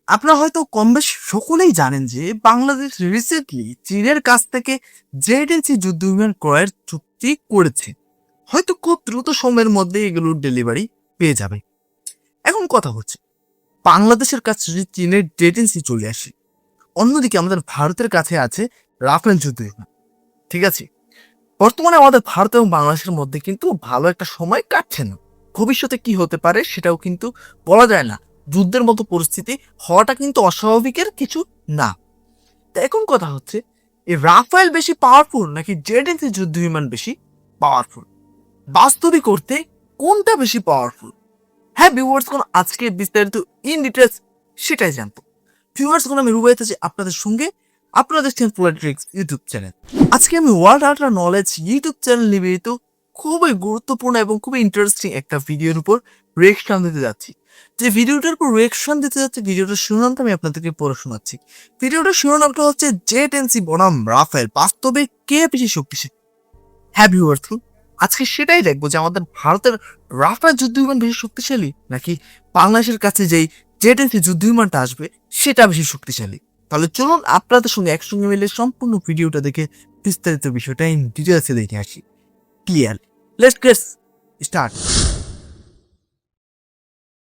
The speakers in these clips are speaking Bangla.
আপনারা হয়তো কমবেশ সকলেই জানেন যে বাংলাদেশ রিসেন্টলি চীনের কাছ থেকে জেড এন্ড সি যুদ্ধ বিমান ক্রয়ের চুক্তি করেছে। হয়তো খুব দ্রুত সময়ের মধ্যে এগুলোর ডেলিভারি পেয়ে যাবে। এখন কথা হচ্ছে, বাংলাদেশের কাছে যদি চীনের জেড এন্ড সি চলে আসে, অন্যদিকে আমাদের ভারতের কাছে আছে রাফেল যুদ্ধ বিমান। ঠিক আছে, বর্তমানে আমাদের ভারত এবং বাংলাদেশের মধ্যে কিন্তু ভালো একটা সময় কাটছে না। ভবিষ্যতে কি হতে পারে সেটাও কিন্তু বলা যায় না। যুদ্ধের মতো পরিস্থিতি হওয়াটা কিন্তু অস্বাভাবিকের কিছু না। তো এখন কথা হচ্ছে, এই রাফেল বেশি পাওয়ারফুল নাকি জেড এন্ড সি যুদ্ধ বিমান বেশি পাওয়ারফুল? বাস্তবিক করতে কোনটা বেশি পাওয়ারফুল? হ্যাঁ ভিউয়ার্স, কোন আজকে বিস্তারিত ইন ডিটেলস সেটাই জানতো। ভিউয়ার্স, কোন আমি রুবাইত আছি আপনাদের সঙ্গে, আপনাদের পলিটিক্স ইউটিউব চ্যানেল। আজকে আমি world ultra knowledge YouTube channel নিবেদিত খুবই গুরুত্বপূর্ণ এবং খুবই ইন্টারেস্টিং একটা ভিডিওর উপর রিয়েকশন দিতে যাচ্ছি। যে ভিডিওটার উপর রিয়েকশন দিতে যাচ্ছি, ভিডিওটার শিরোনামটা আমি আপনাদেরকে পড়ে শোনাচ্ছি। ভিডিওটার শিরোনামটা হচ্ছে জেড এন্ড সি বনাম রাফেল, বাস্তবে কে বেশি শক্তিশালী? হ্যাঁ ভিউয়ার্স, আজকে সেটাই দেখবো যে আমাদের ভারতের রাফেল যুদ্ধ বিমান বেশি শক্তিশালী নাকি বাংলাদেশের কাছে যেই জেড এন্ড সি যুদ্ধ বিমানটা আসবে সেটা বেশি শক্তিশালী। তাহলে চলুন আপনাদের সঙ্গে একসঙ্গে মিলে সম্পূর্ণ ভিডিওটা দেখে বিস্তারিত বিষয়টা ইন ডিটেলসে দেখে আসি। Clear, let's get start.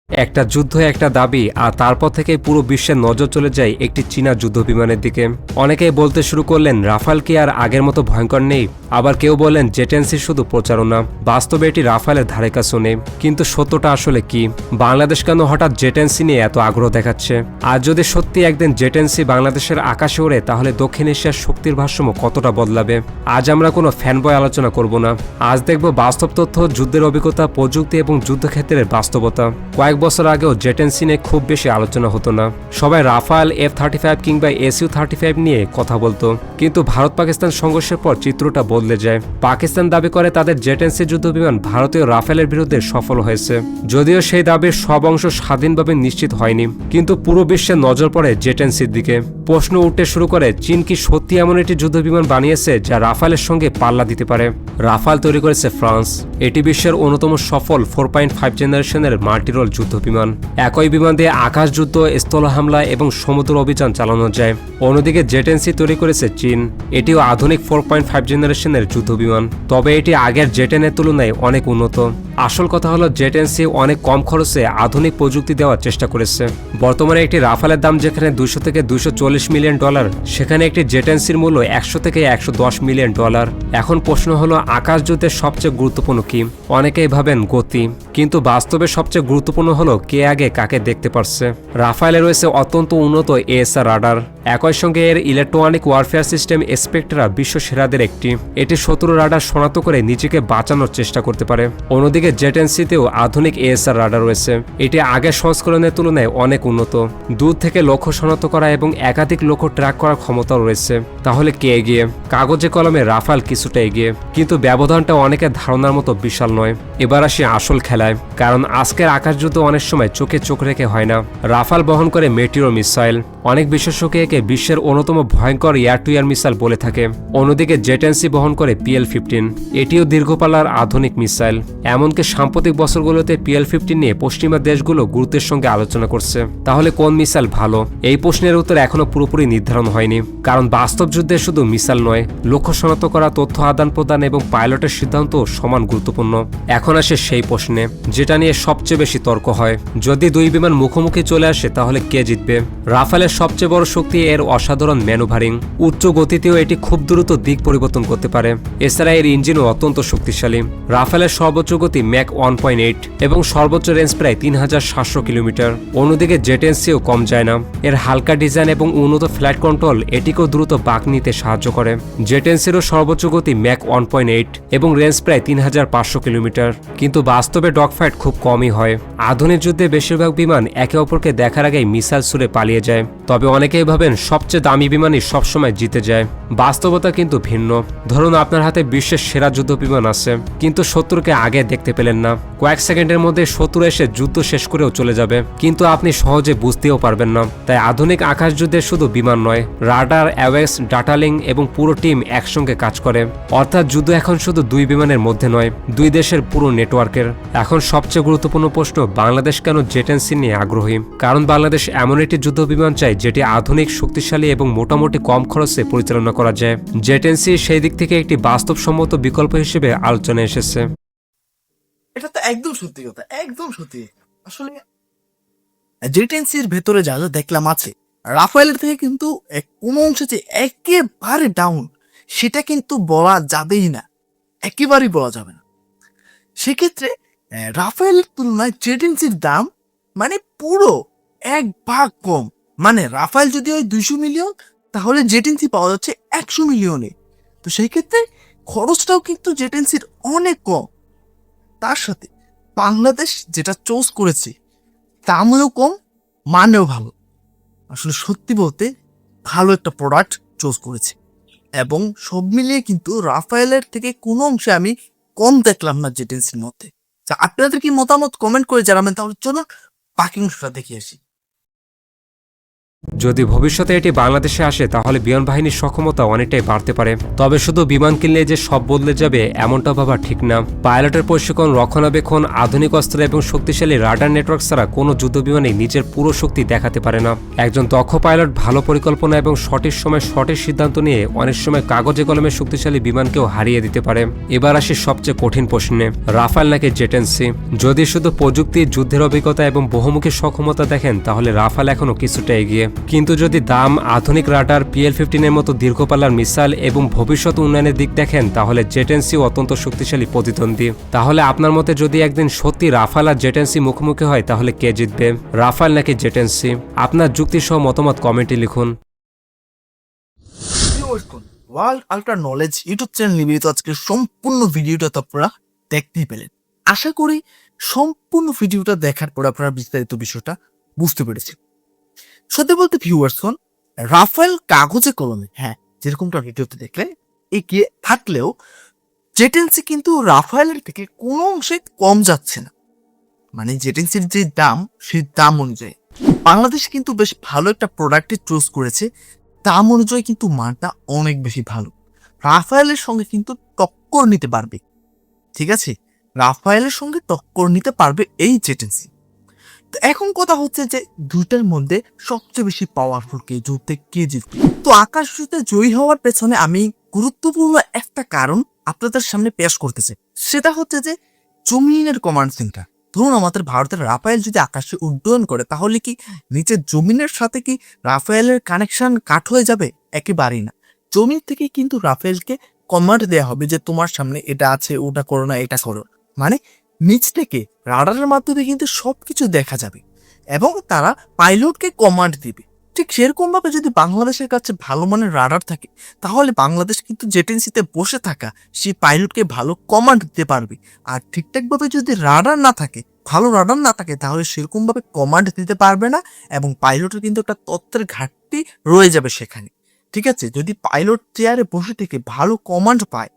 একটা যুদ্ধ, একটা দাবি, আর তারপর থেকে পুরো বিশ্বের নজর চলে যায় একটি চীনা যুদ্ধ বিমানের দিকে। অনেকেই বলতে শুরু করলেন রাফাল কি আর আগের মতো ভয়ঙ্কর নেই? আবার কেউ বলেন জেট এন্ড সি শুধু প্রচারণা, বাস্তবে এটি রাফালের ধারে কাছেও নেই। কিন্তু সত্যটা আসলে কি? বাংলাদেশ কেন হঠাৎ জেট এন্ড সি নিয়ে এত আগ্রহ দেখাচ্ছে? আর যদি সত্যি একদিন জেট এন্ড সি বাংলাদেশের আকাশে ওড়ে, তাহলে দক্ষিণ এশিয়ার শক্তির ভারসাম্য কতটা বদলাবে? আজ আমরা কোনো ফ্যানবয় আলোচনা করব না। আজ দেখব বাস্তব তথ্য, যুদ্ধের অভিজ্ঞতা, প্রযুক্তি এবং যুদ্ধক্ষেত্রের বাস্তবতা। কয়েক বছর আগেও জেট এন্ড সি নিয়ে খুব বেশি আলোচনা হতো না। সবাই রাফাল, F-35 কিংবা SU-35 নিয়ে কথা বলতো। কিন্তু ভারত পাকিস্তান সংঘর্ষের পর চিত্রটা বদলে যায়। পাকিস্তান দাবি করে তাদের জেট এন্ড সি যুদ্ধ বিমান ভারতীয় রাফেলের বিরুদ্ধে সফল হয়েছে। যদিও সেই দাবির সব অংশ স্বাধীনভাবে নিশ্চিত হয়নি, কিন্তু পুরো বিশ্বের নজর পড়ে জেট এন্ড সির দিকে। প্রশ্ন উঠতে শুরু করে, চীন কি সত্যি এমন একটি যুদ্ধ বিমান বানিয়েছে যা রাফালের সঙ্গে পাল্লা দিতে পারে? রাফাল তৈরি করেছে ফ্রান্স। এটি বিশ্বের অন্যতম সফল 4.5 জেনারেশনের মাল্টিরোল যুদ্ধ বিমান। একই বিমান দিয়ে আকাশ যুদ্ধ, স্থল হামলা এবং সমুদ্র অভিযান চালানো যায়। অন্যদিকে জেট এন্ড সি তৈরি করেছে চীন। এটিও আধুনিক 4.5 জেনারেশনের যুদ্ধ বিমান, তবে এটি আগের জেট এন এর তুলনায় অনেক উন্নত। আসল কথা হলো জেট এন্ড সি অনেক কম খরচে আধুনিক প্রযুক্তি দেওয়ার চেষ্টা করেছে। বর্তমানে একটি রাফালের দাম যেখানে $200 থেকে $240 মিলিয়ন, সেখানে একটি জেট এন্ড সির মূল্য $100 থেকে $110 মিলিয়ন। এখন প্রশ্ন হলো, আকাশ যুদ্ধের সবচেয়ে গুরুত্বপূর্ণ কি? অনেকেই ভাবেন গতি, কিন্তু বাস্তবে সবচেয়ে গুরুত্বপূর্ণ হলো কে আগে কাকে দেখতে পারছে। রাফালে রয়েছে অত্যন্ত উন্নত AESA রাডার। একই সঙ্গে এর ইলেকট্রনিক ওয়ারফেয়ার সিস্টেম স্পেকট্রা বিশ্ব সেরাদের একটি। এটি শত্রু রাডার শনাক্ত করে নিজেকে বাঁচানোর চেষ্টা করতে পারে। অন্যদিকে জেট এন্ড সিতেও আধুনিক AESA রাডার রয়েছে। এটি আগের সংস্করণের তুলনায় অনেক উন্নত। দূর থেকে লক্ষ্য শনাক্ত করা এবং একাধিক লক্ষ্য ট্র্যাক করার ক্ষমতাও রয়েছে। তাহলে কে এগিয়ে? কাগজে কলমে রাফাল কিছুটা এগিয়ে, কিন্তু ব্যবধানটা অনেকের ধারণার মতো বিশাল নয়। এবার আসি আসল খেলায়, কারণ আজকের আকাশ যুদ্ধ অনেক সময় চোখে চোখ রেখে হয় না। রাফাল বহন করে মেটিওর মিসাইল। অনেক বিশেষজ্ঞ একে বিশ্বের অন্যতম ভয়ঙ্কর এয়ার টু এয়ার মিসাইল বলে থাকে। অন্যদিকে জেট এন্ড সি বহন করে PL-15। এটিও দীর্ঘপাল্লার আধুনিক মিসাইল। এমনকি সাম্প্রতিক বছরগুলোতে PL-15 নিয়ে পশ্চিমা দেশগুলো গুরুত্বের সঙ্গে আলোচনা করছে। তাহলে কোন মিসাইল ভালো? এই প্রশ্নের উত্তর এখনো পুরোপুরি নির্ধারণ হয়নি, কারণ বাস্তব যুদ্ধে শুধু মিসাইল নয়, লক্ষ্য শনাক্ত করা, তথ্য আদান প্রদান এবং পাইলটের সিদ্ধান্ত সমান গুরুত্বপূর্ণ। এখন আসে সেই প্রশ্নে যেটা নিয়ে সবচেয়ে বেশি তর্ক হয়। যদি দুই বিমান মুখোমুখি চলে আসে, তাহলে কে জিতবে? রাফালের সবচেয়ে বড় শক্তি এর অসাধারণ ম্যানুভারিং। উচ্চ গতিতেও এটি খুব দ্রুত দিক পরিবর্তন করতে পারে। এছাড়া এর ইঞ্জিনও অত্যন্ত শক্তিশালী। রাফালের সর্বোচ্চ গতি ম্যাক 1.8 এবং সর্বোচ্চ রেঞ্জ প্রায় 3700 কিলোমিটার। অন্যদিকে জেট এন্ড সিও কম যায় না। এর হালকা ডিজাইন এবং উন্নত ফ্লাইট কন্ট্রোল এটিকেও দ্রুত বাঁক নিতে সাহায্য করে। জেট এন্ড সিরও সর্বোচ্চ গতি ম্যাক 1.8 এবং রেঞ্জ প্রায় 3500 কিলোমিটার। কিন্তু বাস্তবে ডগফাইট খুব কমই হয়। আধুনিক যুদ্ধে বেশিরভাগ বিমান একে অপরকে দেখার আগেই মিসাইল ছুড়ে পালিয়ে যায়। তবে অনেকেই ভাবেন সবচেয়ে দামি বিমানই সবসময় জিতে যায়। বাস্তবতা কিন্তু ভিন্ন। ধরুন আপনার হাতে বিশ্বের সেরা যুদ্ধ বিমান আছে, কিন্তু শত্রুকে আগে দেখতে পেলেন না। কয়েক সেকেন্ডের মধ্যে শত্রু এসে যুদ্ধ শেষ করেও চলে যাবে, কিন্তু আপনি সহজে বুঝতেও পারবেন না। তাই আধুনিক আকাশ যুদ্ধে শুধু বিমান নয়, রাডার, অ্যাওয়েক্স, ডাটা লিঙ্ক এবং পুরো টিম একসঙ্গে কাজ করে। অর্থাৎ যুদ্ধ এখন শুধু দুই বিমানের মধ্যে নয়, দুই দেশের পুরো নেটওয়ার্কের। এখন সবচেয়ে গুরুত্বপূর্ণ প্রশ্ন, বাংলাদেশ কেন জেট এনসি নিয়ে আগ্রহী? কারণ বাংলাদেশ এমন একটি যুদ্ধ বিমান চায় যেটি আধুনিক, শক্তিশালী এবং মোটামুটি কম খরচে পরিচালনা করা যায়। জেট এনসি সেই দিক থেকে একটি বাস্তবসম্মত বিকল্প হিসেবে আলোচনায় এসেছে। এটা তো একদম সত্যি কথা, একদম সত্যি। আসলে জেটেন্সির ভেতরে যা যা দেখলাম আছে, রাফায়েলের থেকে কিন্তু কোনো অংশে যে একেবারে ডাউন সেটা কিন্তু বলা যাবেই না, একেবারেই বলা যাবে না। সেক্ষেত্রে রাফায়েলের তুলনায় জেটেন্সির দাম মানে পুরো 1 ভাগ কম। মানে রাফায়েল যদি হয় 200 মিলিয়ন, তাহলে জেটেন্সি পাওয়া যাচ্ছে 100 মিলিয়নে। তো সেই ক্ষেত্রে খরচটাও কিন্তু জেটেন্সির অনেক কম। তার সাথে বাংলাদেশ যেটা চুজ করেছে দামেও কম, মানেও ভালো। আসলে সত্যি বলতে ভালো একটা প্রোডাক্ট চুজ করেছে, এবং সব মিলিয়ে কিন্তু রাফায়েলের থেকে কোনো অংশে আমি কম দেখলাম না জেটেন্সির মধ্যে। তা আপনাদের কি মতামত কমেন্ট করে জানাবেন। তাহলে চলুন বাকি অংশটা দেখে আসি। যদি ভবিষ্যতে এটি বাংলাদেশে আসে তাহলে বিমান বাহিনীর সক্ষমতা অনেকটাই বাড়তে পারে। তবে শুধু বিমান কিনলে যে সব বদলে যাবে এমনটা ভাবা ঠিক না। পাইলটের প্রশিক্ষণ, রক্ষণাবেক্ষণ, আধুনিক অস্ত্র এবং শক্তিশালী রাডার নেটওয়ার্ক ছাড়া কোনো যুদ্ধ বিমানই নিজের পুরো শক্তি দেখাতে পারে না। একজন দক্ষ পাইলট, ভালো পরিকল্পনা এবং সঠিক সময় সঠিক সিদ্ধান্ত নিয়ে অনেক সময় কাগজে কলমে শক্তিশালী বিমানকেও হারিয়ে দিতে পারে। এবার আসি সবচেয়ে কঠিন প্রশ্নে, রাফায়েল নাকি জেট এনসি? যদি শুধু প্রযুক্তি, যুদ্ধের অভিজ্ঞতা এবং বহুমুখী সক্ষমতা দেখেন তাহলে রাফায়েল এখনও কিছুটা এগিয়ে। কিন্তু যদি দাম, আধুনিক রাডার, PL-15 এর মতো দীর্ঘপাল্লার মিসাইল এবং ভবিষ্যৎ উন্নয়নের দিক দেখেন তাহলে জেট এনসি অত্যন্ত শক্তিশালী প্রতিদ্বন্দ্বী। তাহলে আপনার মতে যদি একদিন সত্যি রাফায়েল আর জেট এনসি মুখোমুখি হয় তাহলে কে জিতবে, রাফায়েল নাকি জেট এনসি? আপনার যুক্তি সহ মতামত কমেন্টে লিখুন। World ultra knowledge YouTube channel নিবেদিত আজকের সম্পূর্ণ ভিডিওটা তো আপনারা দেখতেই পেলেন। আশা করি সম্পূর্ণ ভিডিওটা দেখার পর আপনারা বিস্তারিত বিষয়টা বুঝতে পেরেছেন। সত্যি বলতে ভিউয়ার্সগণ, রাফায়েল কাগজে কলমে, হ্যাঁ যেরকমটা ভিডিওতে দেখলে, এগিয়ে থাকলেও জেটেন্সি কিন্তু রাফায়েলের থেকে কোনো অংশে কম যাচ্ছে না। মানে জেটেন্সির যে দাম, সেই দাম অনুযায়ী বাংলাদেশ কিন্তু বেশ ভালো একটা প্রোডাক্টে চুজ করেছে। দাম অনুযায়ী কিন্তু মানটা অনেক বেশি ভালো, রাফায়েলের সঙ্গে কিন্তু টক্কর নিতে পারবে। ঠিক আছে, রাফায়েলের সঙ্গে টক্কর নিতে পারবে এই জেটেন্সি। তো এখন কথা হচ্ছে যে দুইটার মধ্যে সবচেয়ে বেশি পাওয়ারফুল কে, যুদ্ধে কে জিতবে। তো আকাশ যুদ্ধে জয়ী হওয়ার পেছনে আমি গুরুত্বপূর্ণ একটা কারণ আপনাদের সামনে পেশ করতেছি। সেটা হচ্ছে যে জমিনের কমান্ড সেন্টার। ধরুন আমাদের ভারতের রাফায়েল যদি আকাশে উড্ডয়ন করে, তাহলে কি নিচের জমিনের সাথে কি রাফায়েলের কানেকশন কাট হয়ে যাবে? একেবারেই না। জমিন থেকে কিন্তু রাফায়েলকে কমান্ড দেওয়া হবে যে তোমার সামনে এটা আছে, ওটা করো না, এটা করো। মানে নিচ থেকে রাডারের মাধ্যমে কিন্তু সবকিছু দেখা যাবে, এবং তারা পাইলটকে কমান্ড দিবে। ঠিক সেরকম ভাবে যদি বাংলাদেশের কাছে ভালো মানের রাডার থাকে, তাহলে বাংলাদেশ কিন্তু জেটেন্সিতে বসে থাকা সেই পাইলটকে ভালো কমান্ড দিতে পারবে। আর ঠিকঠাক ভাবে যদি রাডার না থাকে, ভালো রাডার না থাকে, তাহলে সেরকম ভাবে কমান্ড দিতে পারবে না, এবং পাইলটের কিন্তু একটা তথ্যের ঘাটতি রয়ে যাবে সেখানে। ঠিক আছে, যদি পাইলট চেয়ারে বসে থেকে ভালো কমান্ড পায়,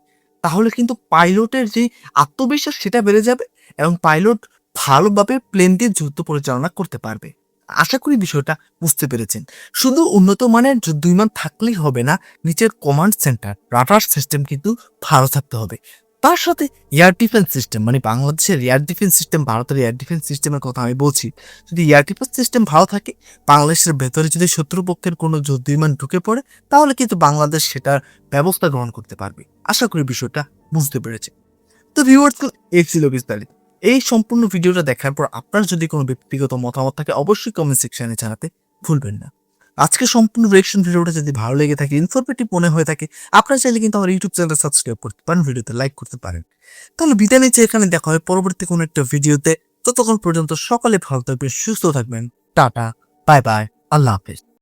তাহলে কিন্তু পাইলটের যে আত্মবিশ্বাস সেটা বেড়ে যাবে, এবং পাইলট ভালোভাবে প্লেন দিয়ে যুদ্ধ পরিচালনা করতে পারবে। আশা করি বিষয়টা বুঝতে পেরেছেন। শুধু উন্নত মানের যুদ্ধ বিমান থাকলেই হবে না, নিচের কমান্ড সেন্টার, রাডার সিস্টেম কিন্তু ভালো থাকতে হবে। তার সাথে এয়ার ডিফেন্স সিস্টেম, মানে বাংলাদেশের এয়ার ডিফেন্স সিস্টেম, ভারতের এয়ার ডিফেন্স সিস্টেমের কথা আমি বলছি। যদি এয়ার ডিফেন্স সিস্টেম ভালো থাকে, বাংলাদেশের ভেতরে যদি শত্রুপক্ষের কোনো যুদ্ধ বিমান ঢুকে পড়ে, তাহলে কিন্তু বাংলাদেশ সেটার ব্যবস্থা গ্রহণ করতে পারবে। আশা করি বিষয়টা বুঝতে পেরেছে। তো ভিউয়ার্স, এই ছিল বিস্তারিত। এই সম্পূর্ণ ভিডিওটা দেখার পর আপনার যদি কোনো ব্যক্তিগত মতামত থাকে, অবশ্যই কমেন্ট সেকশনে জানাতে ভুলবেন না। আজকে সম্পূর্ণ রিঅ্যাকশন ভিডিওটা যদি ভালো লেগে থাকে, ইনফরমেটিভ মনে হয়ে থাকে, আপনারা চাইলে কিন্তু আমার ইউটিউব চ্যানেলটা সাবস্ক্রাইব করতে পারেন, ভিডিওতে লাইক করতে পারেন। তাহলে বিদায় নিচ্ছি, এখানে দেখা হয় পরবর্তী কোনো একটা ভিডিওতে। ততক্ষণ পর্যন্ত সকলে ভালো থাকবেন, সুস্থ থাকবেন। টাটা, বাই বাই, আল্লাহ হাফেজ।